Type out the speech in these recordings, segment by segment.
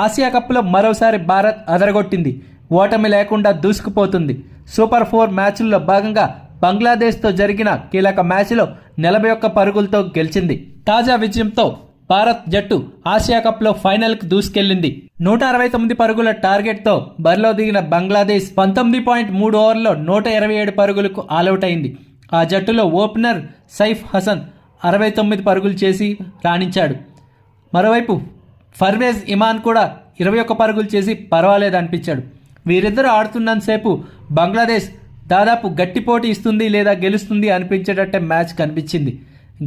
Asia కప్లో మరోసారి భారత్ అదరగొట్టింది. ఓటమి లేకుండా దూసుకుపోతుంది. సూపర్ 4 మ్యాచ్ల్లో భాగంగా బంగ్లాదేశ్తో జరిగిన కీలక మ్యాచ్లో 41 పరుగులతో గెలిచింది. తాజా విజయంతో భారత్ జట్టు ఆసియా కప్లో ఫైనల్కు దూసుకెళ్లింది. 169 పరుగుల టార్గెట్తో బరిలో దిగిన బంగ్లాదేశ్ 19.3 ఓవర్లలో 127 పరుగులకు ఆలౌట్ అయింది. ఆ జట్టులో ఓపెనర్ సైఫ్ హసన్ 69 పరుగులు చేసి రాణించాడు. మరోవైపు ఫర్వేజ్ ఇమాన్ కూడా 21 పరుగులు చేసి పర్వాలేదనిపించాడు. వీరిద్దరూ ఆడుతున్నంతసేపు బంగ్లాదేశ్ దాదాపు గట్టి పోటీ ఇస్తుంది లేదా గెలుస్తుంది అనిపించేటట్టే మ్యాచ్ కనిపించింది.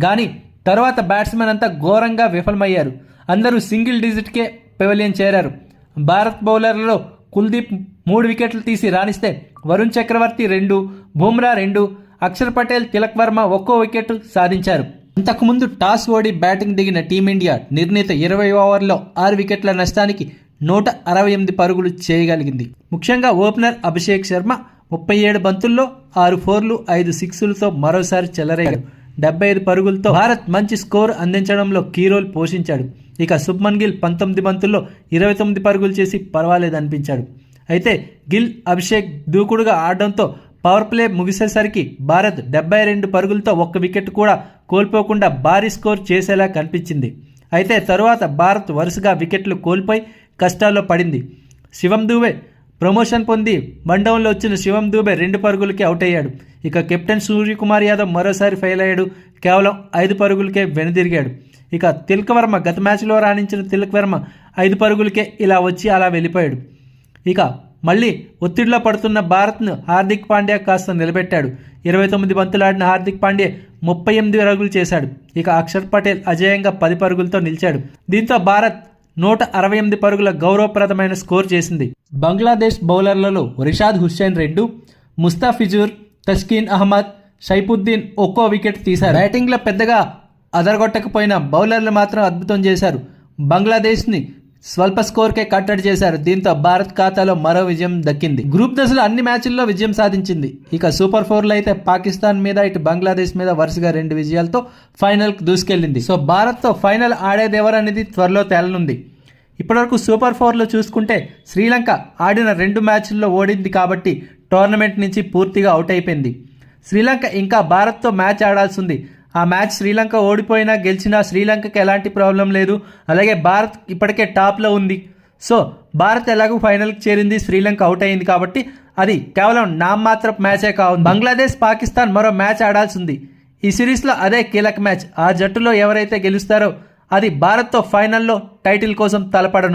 కానీ తర్వాత బ్యాట్స్మెన్ అంతా ఘోరంగా విఫలమయ్యారు. అందరూ సింగిల్ డిజిట్కే పెవిలియన్ చేరారు. భారత్ బౌలర్లలో కుల్దీప్ 3 వికెట్లు తీసి రాణిస్తే వరుణ్ చక్రవర్తి 2, బుమ్రా 2, అక్షర్ పటేల్, తిలక్ వర్మ ఒక్కో వికెట్ సాధించారు. అంతకుముందు టాస్ ఓడి బ్యాటింగ్ దిగిన టీమిండియా నిర్ణీత 20 ఓవర్లలో 6 వికెట్ల నష్టానికి 168 పరుగులు చేయగలిగింది. ముఖ్యంగా ఓపెనర్ అభిషేక్ శర్మ 37 బంతుల్లో 6 ఫోర్లు 5 సిక్స్లతో మరోసారి చెలరేగాడు. 75 పరుగులతో భారత్ మంచి స్కోర్ అందించడంలో కీ రోల్ పోషించాడు. ఇక శుభ్మన్ గిల్ 19 బంతుల్లో 29 పరుగులు చేసి పర్వాలేదనిపించాడు. అయితే గిల్, అభిషేక్ దూకుడుగా ఆడడంతో పవర్ ప్లే ముగిసేసరికి భారత్ 72 పరుగులతో 1 వికెట్ కూడా కోల్పోకుండా భారీ స్కోర్ చేసేలా కనిపించింది. అయితే తరువాత భారత్ వరుసగా వికెట్లు కోల్పోయి కష్టాల్లో పడింది. శివం దూబే ప్రమోషన్ పొంది వన్డౌన్లో వచ్చిన శివం దూబే 2 పరుగులకే అవుట్ అయ్యాడు. ఇక కెప్టెన్ సూర్యకుమార్ యాదవ్ మరోసారి ఫెయిల్ అయ్యాడు. కేవలం 5 పరుగులకే వెనుదిరిగాడు. ఇక తిలక్ వర్మ గత మ్యాచ్లో రాణించిన తిలక్ వర్మ 5 పరుగులకే ఇలా వచ్చి అలా వెళ్ళిపోయాడు. ఇక మళ్ళీ ఒత్తిడిలో పడుతున్న భారత్ను హార్దిక్ పాండ్యా కాస్త నిలబెట్టాడు. 29 బంతులు ఆడిన హార్దిక్ పాండ్యా 38 పరుగులు చేశాడు. ఇక అక్షర్ పటేల్ అజేయంగా 10 పరుగులతో నిలిచాడు. దీంతో భారత్ 168 పరుగుల గౌరవప్రదమైన స్కోర్ చేసింది. బంగ్లాదేశ్ బౌలర్లలో రిషాద్ హుస్సేన్ 2, ముస్తాఫిజుర్, తస్కిన్ అహ్మద్, షైఫుద్దీన్ ఒక్కో వికెట్ తీశారు. బ్యాటింగ్లో పెద్దగా అదరగొట్టకపోయినా బౌలర్లు మాత్రం అద్భుతం చేశారు. బంగ్లాదేశ్ని స్వల్ప స్కోర్కే కట్టడి చేశారు. దీంతో భారత్ ఖాతాలో మరో విజయం దక్కింది. గ్రూప్ దశలో అన్ని మ్యాచ్ల్లో విజయం సాధించింది. ఇక సూపర్ 4లో అయితే పాకిస్తాన్ మీద, ఇటు బంగ్లాదేశ్ మీద వరుసగా 2 విజయాలతో ఫైనల్కి దూసుకెళ్లింది. సో భారత్తో ఫైనల్ ఆడేదెవరనేది త్వరలో తేలనుంది. ఇప్పటివరకు సూపర్ 4లో చూసుకుంటే శ్రీలంక ఆడిన 2 మ్యాచ్ల్లో ఓడింది కాబట్టి టోర్నమెంట్ నుంచి పూర్తిగా అవుట్ అయిపోయింది. శ్రీలంక ఇంకా భారత్తో మ్యాచ్ ఆడాల్సి ఉంది. ఆ మ్యాచ్ శ్రీలంక ఓడిపోయినా గెలిచినా శ్రీలంకకి ఎలాంటి ప్రాబ్లం లేదు. అలాగే భారత్ ఇప్పటికే టాప్లో ఉంది. సో భారత్ ఎలాగో ఫైనల్కి చేరింది, శ్రీలంక అవుట్ అయింది కాబట్టి అది కేవలం నామమాత్రపు మ్యాచే కావు. బంగ్లాదేశ్, పాకిస్తాన్ మరో మ్యాచ్ ఆడాల్సి ఉంది. ఈ సిరీస్లో అదే కీలక మ్యాచ్. ఆ జట్టులో ఎవరైతే గెలుస్తారో అది భారత్తో ఫైనల్లో టైటిల్ కోసం తలపడనుంది.